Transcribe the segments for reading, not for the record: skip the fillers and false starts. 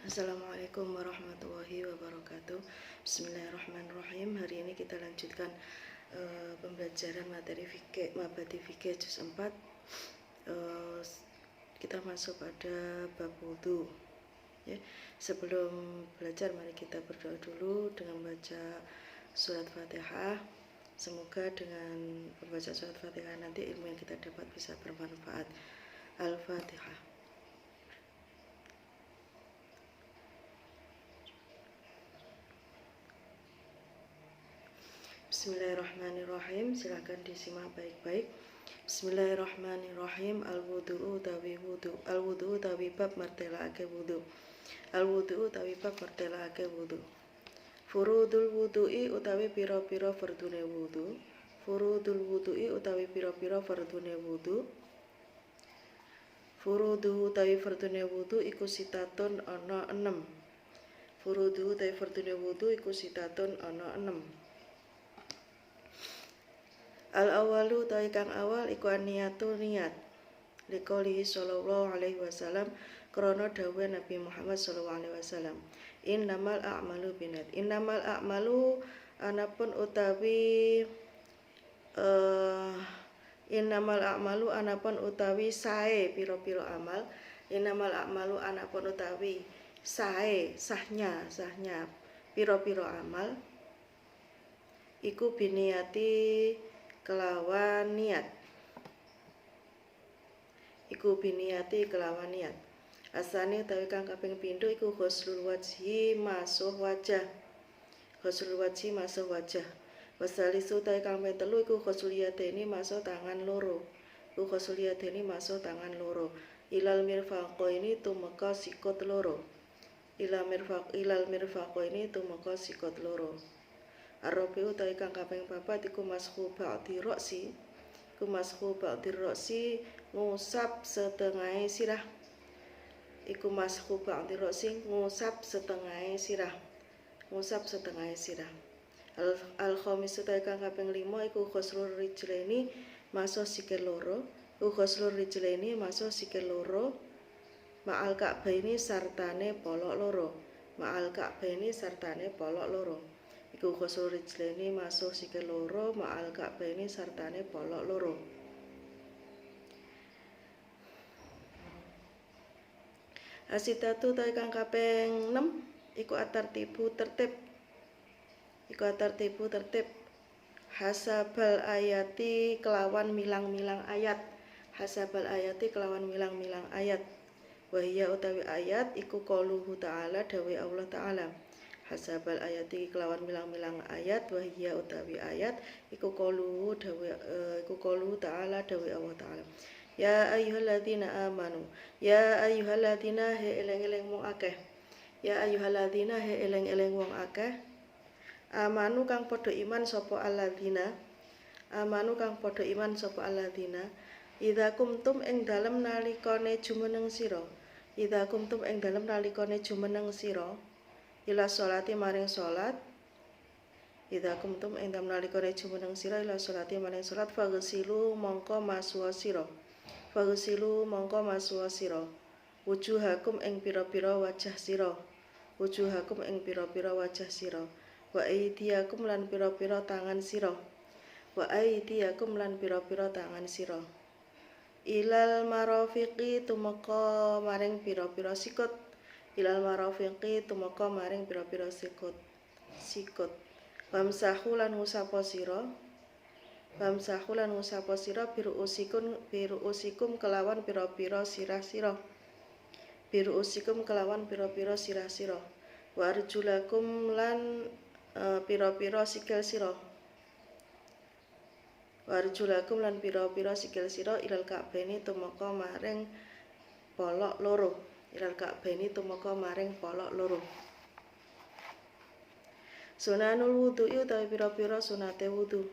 Assalamualaikum warahmatullahi wabarakatuh. Bismillahirrahmanirrahim. Hari ini kita lanjutkan pembelajaran materi fikih mabadi fikih juz 4. Kita masuk pada bab wudu. Ya. Sebelum belajar, mari kita berdoa dulu dengan baca surat Fatihah. Semoga dengan membaca surat Fatihah nanti ilmu yang kita dapat bisa bermanfaat. Al-Fatihah. Bismillahirrahmanirrahim. Silakan disimak baik-baik. Bismillahirrahmanirrahim. Al-wudu'u utawi wudu. Al-wudu'u utawi bab martelake wudu. Al-wudu'u utawi bab martelake wudu. Furudul wudu'i utawi pira-pira fardune wudu. Furudul wudu'i utawi pira-pira fardune wudu. Furudu utawi fardune wudu iku sitatun ana 6. Furudu utawi fardune wudu iku sitatun ana 6. Al-awalu utawi kang awal iku niyatu niat. Liqoulihi sallallahu alaihi wasallam, krana dawuh Nabi Muhammad sallallahu alaihi wasallam. Innamal a'malu binniyat. Innamal a'malu anapun utawi innamal a'malu anapun utawi sae pira-pira amal. Innamal a'malu anapun utawi sae sahnya pira-pira amal iku biniyati kelawan niat. Iku biniyati kelawan niat. Asane utawi kang kaping pindho iku ghuslul wajhi masuh wajah. Ghuslul wajhi masuh wajah. Wasalisu utawi kang kaping telu iku ghuslul yadaini masuh tangan loro. Iku ghuslul yadaini masuh tangan loro. Ilal mirfaqaini tumeka sikut loro. Ilal mirfaqaini tumeka sikut loro. Arabi utawi kang kaping papat iku mashu ba'di roksi. Iku mashu ba'di roksi ngusap setengahe sirah. Iku mashu ba'di roksi ngusap setengahe sirah. Ngusap setengahe sirah. Al-khamis utawi kang kaping 5 iku ghuslur rijlaini masuh sikil loro. Iku ghuslur rijlaini masuh sikil loro. Ma'al ka'baini sartane polok loro. Ma'al ka'baini sartane polok loro. Iku ghuslul rijlaini masuh sikil loro ma'al ka'baini sartane polok loro. Asitatu utawi kang kaping 6 iku atartibu tertib. Iku atartibu tertib. Hasabal ayati kelawan milang-milang ayat. Hasabal ayati kelawan milang-milang ayat. Wahia utawi ayat iku qauluhu ta'ala dawuh Allah ta'ala. Hasabal ayati kelawan milang-milang ayat. Wahia utawi ayat iku qauluhu ta'ala dawuh Allah ta'ala. Ya ayyuhalladzina amanu. Ya ayyuhalladzina he eleng-eleng wong akeh. Ya ayyuhalladzina he eleng-eleng wong akeh. Amanu kang padha iman sapa alladzina. Amanu kang padha iman sapa alladzina. Idza kumtum ing dalem nalikane jumeneng sira. Idza kumtum ing dalem nalikane jumeneng sira. Ila sholati maring salat. Idza kumtum ing dalem nalikane jumeneng sira ila sholati maring salat faghsilu mongko masuwa sira. Faghsilu mongko masuwa sira. Wujuhakum ing pira-pira wajah sira. Wujuhakum ing pira-pira wajah sira. Wa aydiyakum lan pira-pira tangan sira. Wa aydiyakum lan pira-pira tangan sira. Ilal marafiqi tumeka maring pira-pira sikut. Ilal marafiqi tumeka maring pira-pira sikut. Wamsahu lan ngusapa sira. Wamsahu lan ngusapa sira biruusikum kelawan pira-pira sirah-sira. Biruusikum kelawan pira-pira sirah-sira. Wa arjulakum lan pira-pira sikil sira. Warjulakum lan pira-pira sikil sira ilal ka'baini tumeka maring polok loro. Ilal ka'baini tumeka maring polok loro. Sunanul wudu'i utawi pira-pira sunate wudu.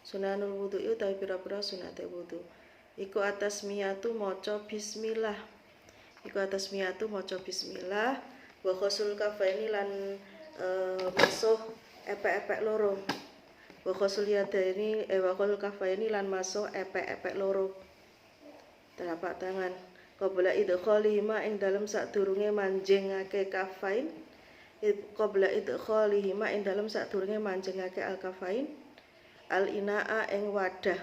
Sunanul wudu'i utawi pira-pira sunate wudu. Iku atasmiyatu maca bismillah. Iku atasmiyatu maca bismillah. Wa ghuslul kafaini lan masuh epek-epek loro. Wa ghuslul yadaini wa ghuslul kafaini lan masuh epek-epek loro. Telapak tangan. qabla idkhalihima ing dalem sadurunge manjingake kafain, qabla idkhalihima ing dalem sadurunge manjingake al kafain, al inaa ing wadah,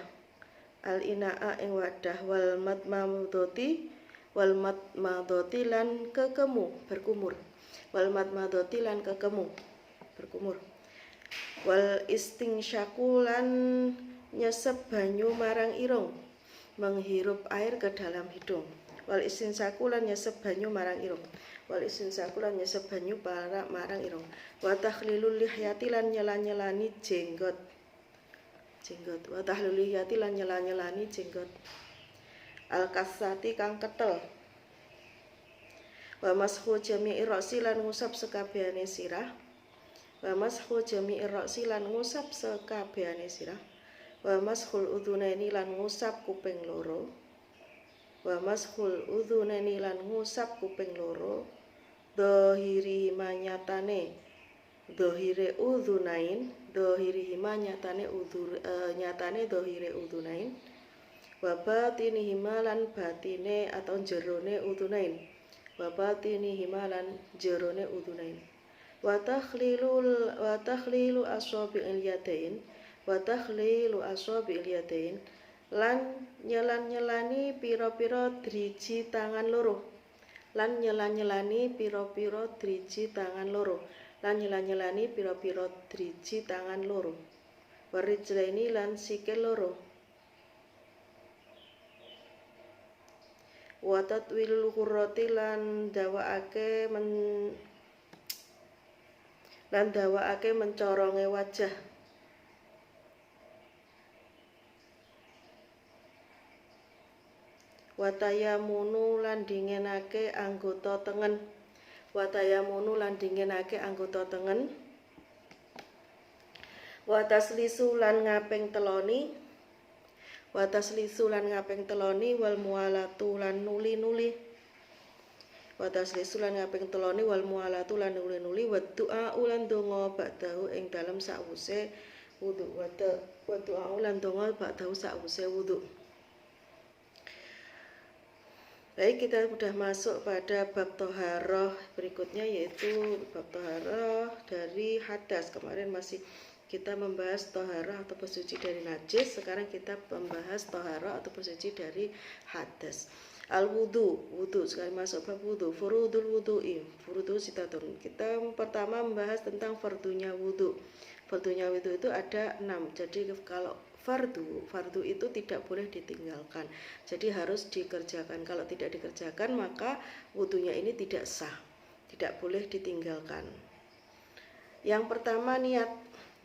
wal madmadoti lan kekemu berkumur, wal istinsyaku lan nyesep banyu marang irung, menghirup air ke dalam hidung, wal istinsaku lan nyesep banyu marang irung, wa takhlilul lihyati lan nyela-nyelani jenggot, wa tahlilul lihyati lan nyela-nyelani jenggot, al kasati kang ketel, wa mashu jami'i ra'si lan ngusap sekabehane sirah, wa mashul udhunaini lan ngusap kuping loro, dohiri manyatane dohire udhunain, wa batinihima lan batine atau jerone udhunain, wa takhlilu asabi'il yadain, lan nyelan-nyelani pira-pira driji tangan loro, warijlaini lan sikil loro, wa tatwilul ghurrati lan dawaake mencoronge wajah, watayamunu lan dinginake anggota tengen, wataslisu lan ngaping teloni, wal mualatu lan nuli-nuli, wa du'a ulan donga ba'dahu ing dalem sakwuse wudu. Baik, kita sudah masuk pada bab toharoh berikutnya, yaitu bab toharoh dari hadas. Kemarin masih kita membahas toharoh atau bersuci dari najis, sekarang kita membahas toharoh atau bersuci dari hadas. Al-wudu, sekarang masuk bab wudu. Furudul wudu'i, sitatun. Kita pertama membahas tentang fardunya wudu. Fardunya wudu itu ada 6. Jadi kalau fardu itu tidak boleh ditinggalkan, jadi harus dikerjakan. Kalau tidak dikerjakan maka wudunya ini tidak sah, tidak boleh ditinggalkan. Yang pertama niat.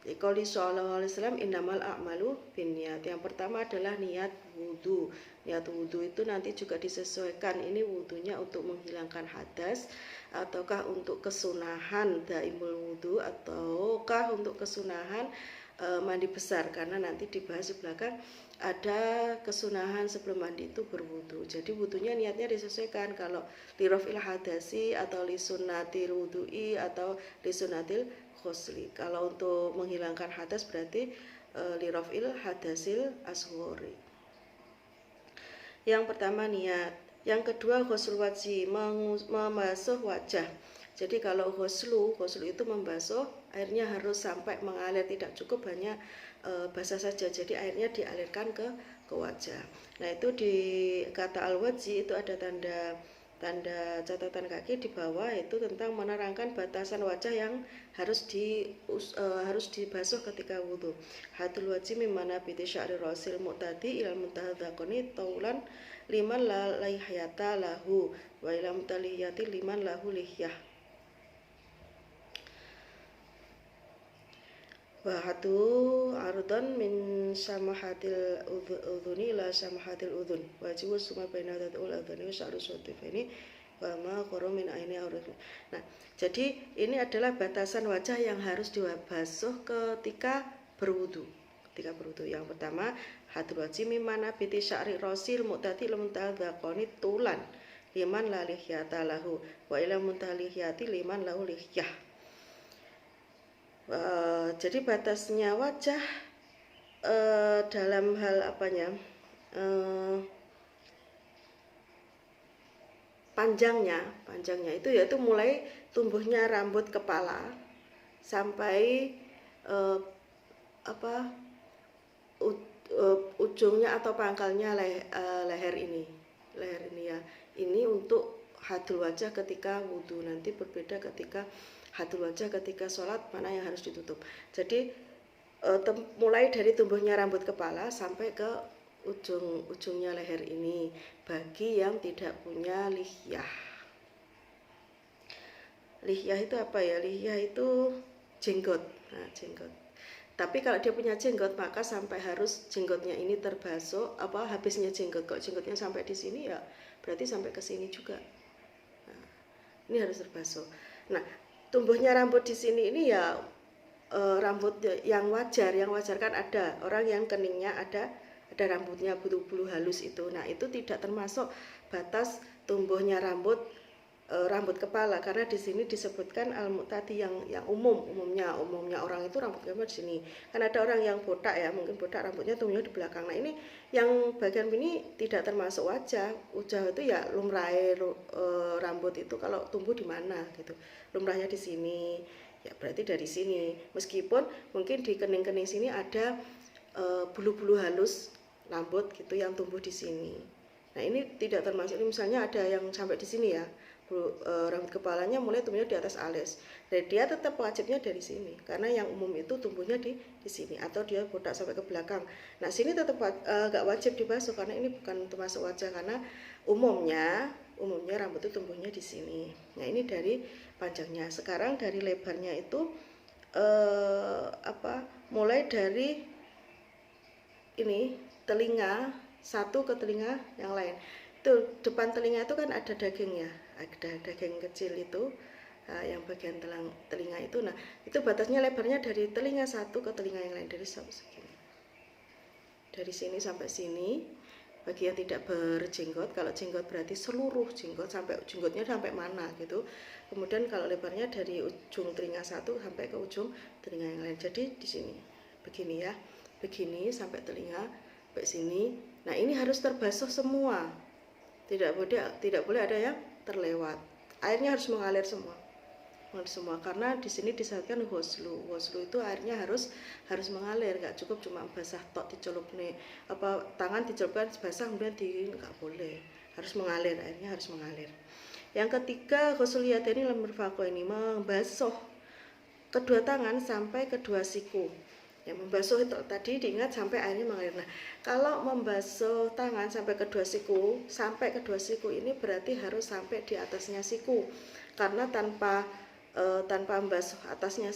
Qouli sallallahu alaihi wasallam innamal a'malu binniyat. Yang pertama adalah niat wudu. Niat wudu itu nanti juga disesuaikan, ini wudunya untuk menghilangkan hadas ataukah untuk kesunahan daimul wudu ataukah untuk kesunahan mandi besar, karena nanti dibahas di belakang ada kesunahan sebelum mandi itu berwudu. Jadi wudunya niatnya disesuaikan, kalau lirafil hadasi atau lisunnatil wudu'i atau lisunnatil khusli. Kalau untuk menghilangkan hadas berarti lirafil hadasil asghori. Yang pertama niat. Yang kedua ghusl wajhi, membasuh wajah. Jadi kalau ghuslu itu membasuh, airnya harus sampai mengalir, tidak cukup hanya basah saja. Jadi airnya dialirkan ke wajah. Nah, itu di kata al-wajhi itu ada tanda catatan kaki di bawah, itu tentang menerangkan batasan wajah yang harus dibasuh ketika wudu. Hadul wajhi mimana biti sya'ri rasil mu'tadi ilal muntahadzaqani taulan liman la lihyata lahu wa ilal mutaliyati liman lahu lihyah. Wahatu ardan min samahatil udhuni ila samahatil udhun, wajibu suma baina datul udhuni sya'ru sutifaini wa ma qara min aini aurif. Nah, jadi ini adalah batasan wajah yang harus dibasuh ketika berwudu. Yang pertama, hadul wajhi mimana biti sya'ri rasil mu'tati lemutadzaqani tulan liman la lihyata lahu wa ila muntalihiyati liman lahu lihyah. Jadi batasnya wajah dalam hal apanya, panjangnya itu yaitu mulai tumbuhnya rambut kepala sampai ujungnya atau pangkalnya leher ini ya. Ini untuk hadul wajah ketika wudhu, nanti berbeda ketika hadul wajah ketika sholat, mana yang harus ditutup. Jadi mulai dari tumbuhnya rambut kepala sampai ke ujungnya leher ini bagi yang tidak punya lihyah. Lihyah itu apa ya? Lihyah itu jenggot. Nah, jenggot. Tapi kalau dia punya jenggot, maka sampai harus jenggotnya ini terbasuh, habisnya jenggot. Kok jenggotnya sampai di sini ya berarti sampai ke sini juga. Nah, ini harus terbasuh. Nah, tumbuhnya rambut di sini ini ya rambut yang wajar kan ada orang yang keningnya ada rambutnya bulu-bulu halus itu. Nah, itu tidak termasuk batas tumbuhnya rambut kepala, karena di sini disebutkan al-mu'tadi yang umumnya orang itu rambutnya di sini. Kan ada orang yang botak ya, mungkin botak rambutnya tumbuhnya di belakang. Nah, ini yang bagian ini tidak termasuk wajah. Wajah itu ya lumrah rambut itu kalau tumbuh di mana gitu. Lumrahnya di sini. Ya berarti dari sini. Meskipun mungkin di kening-kening sini ada bulu-bulu halus rambut gitu yang tumbuh di sini. Nah, ini tidak termasuk. Ini misalnya ada yang sampai di sini ya. Rambut kepalanya mulai tumbuhnya di atas alis. Dan dia tetap wajibnya dari sini, karena yang umum itu tumbuhnya di sini, atau dia botak sampai ke belakang. Nah, sini tetap nggak wajib dibasuh karena ini bukan termasuk wajah, karena umumnya rambut itu tumbuhnya di sini. Nah, ini dari panjangnya. Sekarang dari lebarnya itu mulai dari ini telinga satu ke telinga yang lain. Itu depan telinga itu kan ada daging ya, ada daging kecil itu yang bagian telinga itu. Nah, itu batasnya lebarnya dari telinga satu ke telinga yang lain, dari segini, dari sini sampai sini. Bagi yang tidak berjenggot, kalau jenggot berarti seluruh jenggot, sampai jenggotnya sampai mana gitu. Kemudian kalau lebarnya dari ujung telinga satu sampai ke ujung telinga yang lain. Jadi di sini begini ya, begini sampai telinga sampai sini. Nah, ini harus terbasuh semua. Tidak boleh ada yang terlewat. Airnya harus mengalir semua, karena di sini disebutkan ghuslu. Ghuslu itu airnya harus mengalir, nggak cukup cuma basah tok dicelup nih, tangan dicelupkan basah kemudian nggak boleh, harus mengalir, airnya harus mengalir. Yang ketiga, ghusl yadaini ila mirfaqaini, membasuh kedua tangan sampai kedua siku. Ya, membasuh itu tadi diingat sampai airnya mengalir. Nah, kalau membasuh tangan sampai kedua siku ini berarti harus sampai di atasnya siku, karena tanpa membasuh atasnya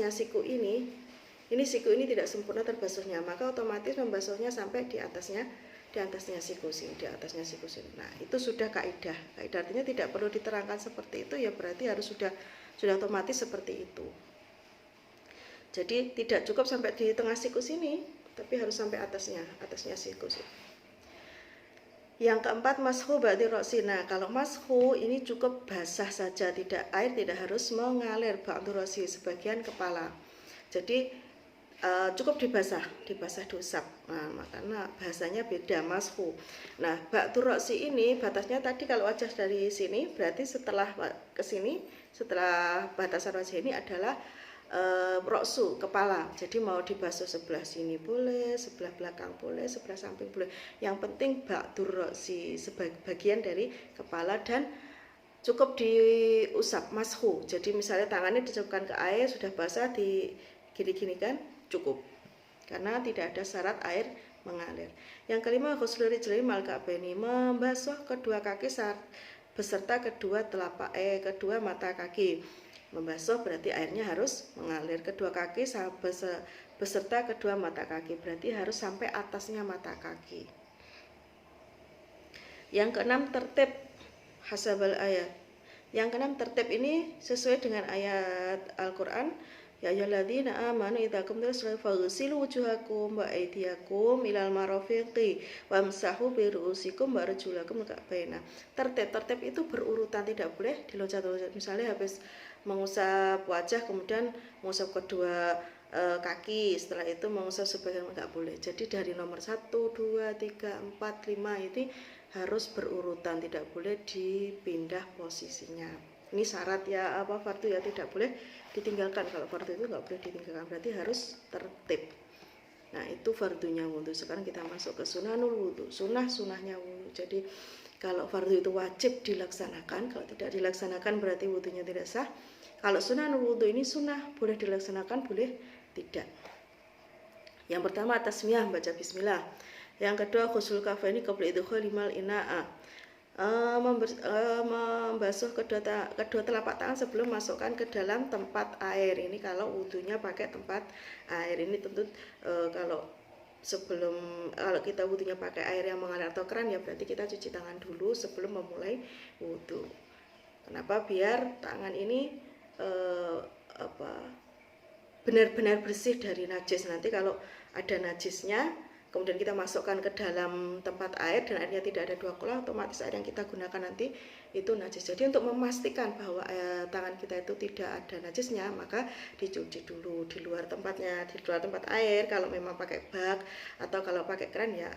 siku ini siku ini tidak sempurna terbasuhnya, maka otomatis membasuhnya sampai di atasnya siku sini, Nah, itu sudah kaidah artinya tidak perlu diterangkan seperti itu ya, berarti harus sudah otomatis seperti itu. Jadi tidak cukup sampai di tengah siku sini, tapi harus sampai atasnya siku sini. Yang keempat, mashu ba'di ro'si. Nah, kalau mashu ini cukup basah saja, air tidak harus mengalir ba'di ro'si, sebagian kepala. Jadi cukup dibasah diusap. Nah, karena bahasanya beda, mashu. Nah, ba'di ro'si ini batasnya tadi kalau wajah dari sini, berarti setelah ke sini, setelah batasan wajah ini adalah roksu, kepala. Jadi mau dibasuh sebelah sini boleh, sebelah belakang boleh, sebelah samping boleh. Yang penting ba'dur roksi, sebagian dari kepala, dan cukup diusap, mashu. Jadi misalnya tangannya dicelupkan ke air, sudah basah, di gini-gini kan cukup, karena tidak ada syarat air mengalir. Yang kelima, ghuslu rijlaini ma'al ka'baini, membasuh kedua kaki beserta kedua mata kaki. Membasuh berarti airnya harus mengalir, kedua kaki beserta kedua mata kaki, berarti harus sampai atasnya mata kaki. Yang keenam, tertib hasabal ayat. Yang keenam, tertib ini sesuai dengan ayat Al-Qur'an, ya ayyuhalladzina amanu idza qumtum faghsilu wujuhakum wa aydiyakum ilal marafiqi wamsahu bi ru'usikum wa arjulakum ka'baina. Tertib itu berurutan, tidak boleh diloncat-loncat. Misalnya habis mengusap wajah kemudian mengusap kedua kaki, setelah itu mengusap sebagian, nggak boleh. Jadi dari nomor 1, 2, 3, 4, 5 ini harus berurutan, tidak boleh dipindah posisinya. Ini syarat ya fardu ya, tidak boleh ditinggalkan. Kalau fardu itu nggak boleh ditinggalkan, berarti harus tertib. Nah itu fardunya wudhu. Sekarang kita masuk ke sunanul wudhu, sunahnya wudhu. Jadi kalau fardu itu wajib dilaksanakan, kalau tidak dilaksanakan berarti wudhunya tidak sah. Kalau sunanul wudhu ini sunnah, boleh dilaksanakan, boleh tidak. Yang pertama tasmiyah, baca bismillah. Yang kedua ghusl kafaini qabla idkhalimal ina'a, membasuh kedua telapak tangan sebelum masukkan ke dalam tempat air. Ini kalau wudhunya pakai tempat air. Ini tentu kalau kita wudhunya pakai air yang mengalir atau keran ya berarti kita cuci tangan dulu sebelum memulai wudhu. Kenapa? Biar tangan ini benar-benar bersih dari najis. Nanti kalau ada najisnya kemudian kita masukkan ke dalam tempat air dan airnya tidak ada dua kolah, otomatis air yang kita gunakan nanti itu najis. Jadi untuk memastikan bahwa tangan kita itu tidak ada najisnya, maka dicuci dulu di luar tempatnya, di luar tempat air. Kalau memang pakai bak atau kalau pakai keran ya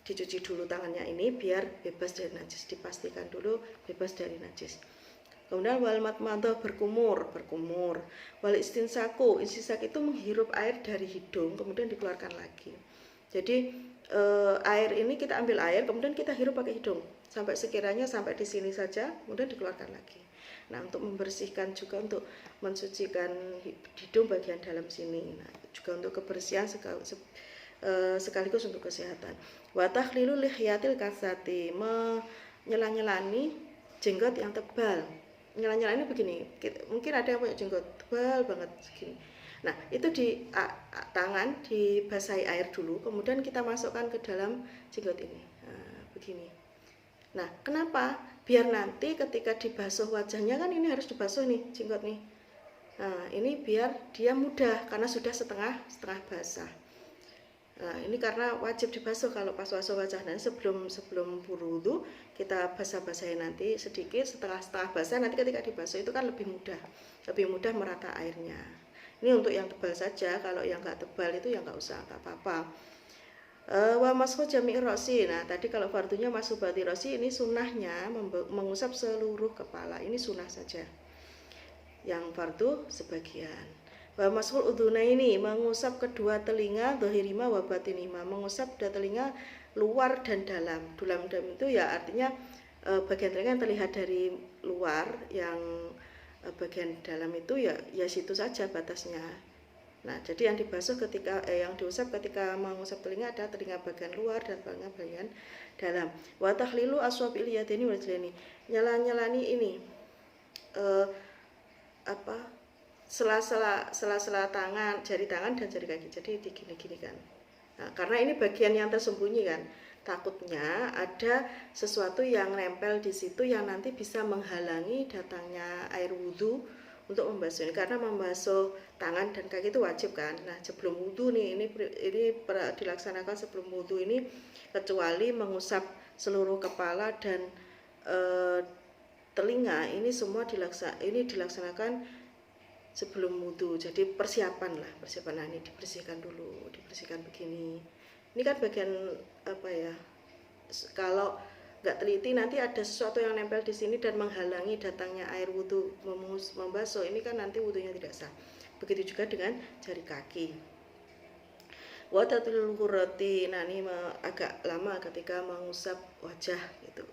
dicuci dulu tangannya ini biar bebas dari najis, dipastikan dulu bebas dari najis. Kemudian wal matmadah, berkumur. Wal istinsak itu menghirup air dari hidung kemudian dikeluarkan lagi. Jadi air ini kita ambil air kemudian kita hirup pakai hidung sampai sekiranya sampai di sini saja, kemudian dikeluarkan lagi. Nah untuk membersihkan juga, untuk mensucikan hidung bagian dalam sini. Nah juga untuk kebersihan sekaligus untuk kesehatan. Wa takhlilu lihyatil kasati, menyela-nyelani jenggot yang tebal. Nyela-nyela ini begini, mungkin ada yang punya jenggot tebal banget segini. Nah itu di tangan dibasahi air dulu, kemudian kita masukkan ke dalam jenggot ini, nah, begini. Nah kenapa? Biar nanti ketika dibasuh wajahnya, kan ini harus dibasuh nih jenggot nih. Nah ini biar dia mudah karena sudah setengah basah. Nah ini karena wajib dibasuh kalau pas basuh wajah. Nah sebelum berwudu kita basah-basahin nanti sedikit, setengah basah. Nanti ketika dibasuh itu kan lebih mudah merata airnya. Ini untuk yang tebal saja, kalau yang nggak tebal itu ya nggak usah, nggak apa-apa. Wa mashu jami' rosi. Nah tadi kalau fardunya masubati rosi, ini sunnahnya mengusap seluruh kepala. Ini sunnah saja. Yang fardu sebagian. Wa mashul udhunaini, mengusap kedua telinga, dhahirima wa batinima, mengusap kedua telinga luar dan dalam. Dalam itu ya artinya bagian telinga yang terlihat dari luar, yang bagian dalam itu ya situ saja batasnya. Nah jadi yang dibasuh ketika yang diusap ketika mengusap telinga ada telinga bagian luar dan telinga bagian dalam. Wa takhlilu aswabil yadaini wal rijlaini, nyela-nyelani ini sela-sela tangan, jari tangan dan jari kaki. Jadi digini-gini kan. Nah, karena ini bagian yang tersembunyi kan. Takutnya ada sesuatu yang nempel di situ yang nanti bisa menghalangi datangnya air wudhu untuk membasuh ini. Karena membasuh tangan dan kaki itu wajib kan. Nah, sebelum wudhu nih, ini dilaksanakan sebelum wudhu ini, kecuali mengusap seluruh kepala dan telinga, ini semua dilaksanakan sebelum wudhu. Jadi persiapan ini dibersihkan dulu, dibersihkan begini. Ini kan bagian kalau nggak teliti nanti ada sesuatu yang nempel di sini dan menghalangi datangnya air wudhu membasuh, ini kan nanti wudhunya tidak sah. Begitu juga dengan jari kaki. Wadatul hurati, nah ini agak lama ketika mengusap wajah gitu.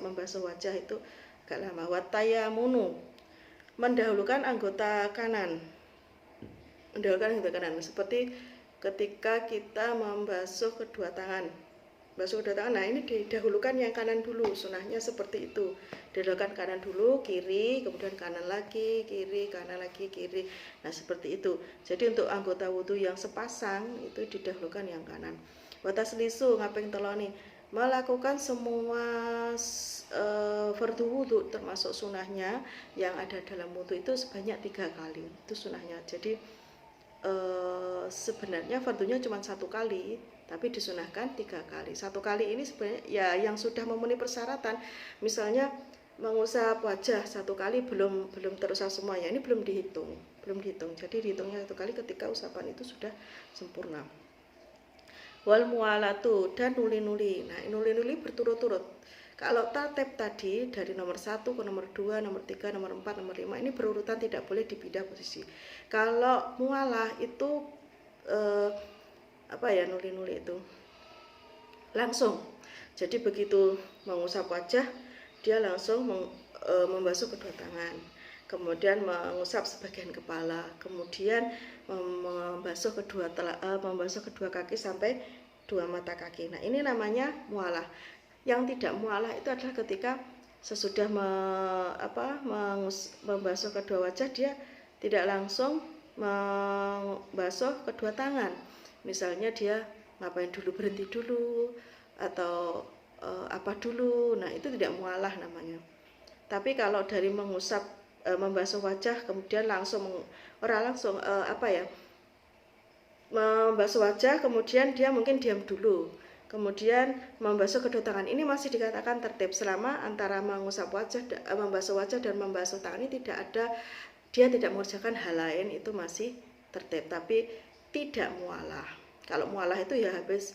Membasuh wajah itu agak lama. Watayamunu, mendahulukan anggota kanan. Seperti ketika kita membasuh kedua tangan. Nah ini didahulukan yang kanan dulu, sunahnya seperti itu. Didahulukan kanan dulu, kiri, kemudian kanan lagi, kiri, kanan lagi, kiri. Nah seperti itu. Jadi untuk anggota wudhu yang sepasang itu didahulukan yang kanan. Wataslisu ngaping teloni, melakukan semua fardu wudhu termasuk sunahnya yang ada dalam wudhu itu sebanyak 3 kali. Itu sunahnya. Jadi sebenarnya fardunya cuma 1 kali, tapi disunahkan 3 kali. 1 kali ini sebenarnya ya yang sudah memenuhi persyaratan. Misalnya mengusap wajah 1 kali belum terusap semuanya, ini belum dihitung. Jadi dihitungnya 1 kali ketika usapan itu sudah sempurna. Wal mualatu dan nuli-nuli. Nah, nuli-nuli berturut-turut. Kalau tatib tadi dari nomor 1 ke nomor 2, nomor 3, nomor 4, nomor 5 ini berurutan, tidak boleh dipindah posisi. Kalau mualah itu nuli-nuli itu langsung. Jadi begitu mengusap wajah, dia langsung membasuh kedua tangan, kemudian mengusap sebagian kepala, kemudian membasuh kedua kaki sampai dua mata kaki. Nah, ini namanya mualah. Yang tidak mualah itu adalah ketika sesudah membasuh kedua wajah, dia tidak langsung membasuh kedua tangan. Misalnya dia ngapain dulu, berhenti dulu, atau apa dulu. Nah, itu tidak mualah namanya. Tapi kalau dari mengusap, membasuh wajah kemudian langsung membasuh wajah kemudian dia mungkin diam dulu, kemudian membasuh kedua tangan, ini masih dikatakan tertib selama antara mengusap wajah, membasuh wajah dan membasuh tangan ini dia tidak mengerjakan hal lain, itu masih tertib, tapi tidak mualah. Kalau mualah itu ya habis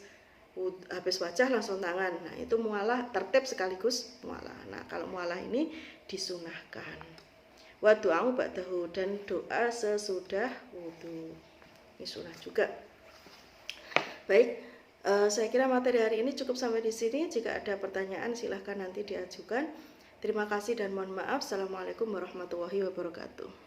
wajah langsung tangan. Nah, itu mualah, tertib sekaligus mualah. Nah, kalau mualah ini disunahkan. Wa du'a'u ba'dahu, dan doa sesudah wudu. Ini sunnah juga. Baik, saya kira materi hari ini cukup sampai di sini. Jika ada pertanyaan silahkan nanti diajukan. Terima kasih dan mohon maaf. Assalamualaikum warahmatullahi wabarakatuh.